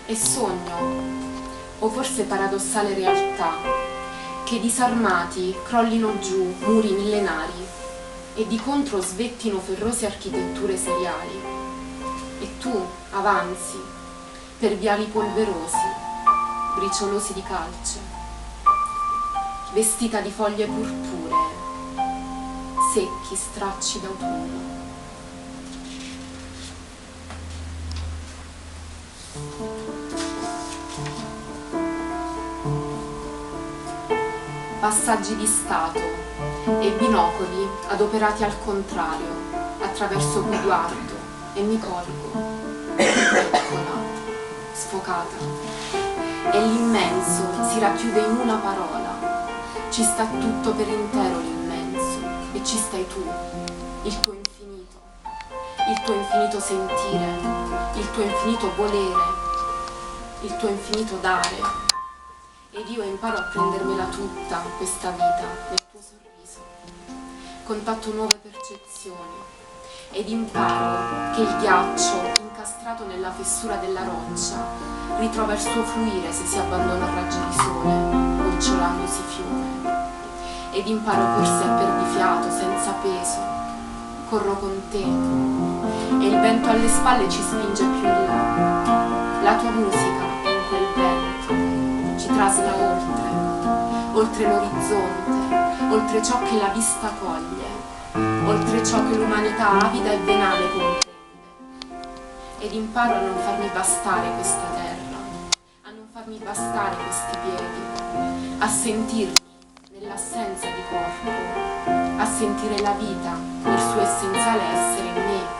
È sogno, o forse paradossale realtà, che disarmati crollino giù muri millenari e di contro svettino ferrose architetture seriali, e tu avanzi per viali polverosi, briciolosi di calce, vestita di foglie purpuree, secchi stracci d'autunno. Passaggi di stato e binocoli adoperati al contrario attraverso cui guardo e mi colgo, piccola, sfocata, e l'immenso si racchiude in una parola. Ci sta tutto per intero l'immenso e ci stai tu, il tuo infinito sentire, il tuo infinito volere, il tuo infinito dare. Ed io imparo a prendermela tutta questa vita nel tuo sorriso, contatto nuove percezioni ed imparo che il ghiaccio incastrato nella fessura della roccia ritrova il suo fluire se si abbandona a raggi di sole, gocciolandosi fiume. Ed imparo corse a perdifiato, senza peso, corro con te e il vento alle spalle ci spinge più in là. La tua musica in quel vento ci trasla oltre l'orizzonte, oltre ciò che la vista coglie, oltre ciò che l'umanità avida e venale comprende. Ed imparo a non farmi bastare questa terra, a non farmi bastare questi piedi, a sentirmi nell'assenza di corpo, a sentire la vita, il suo essenziale essere in me.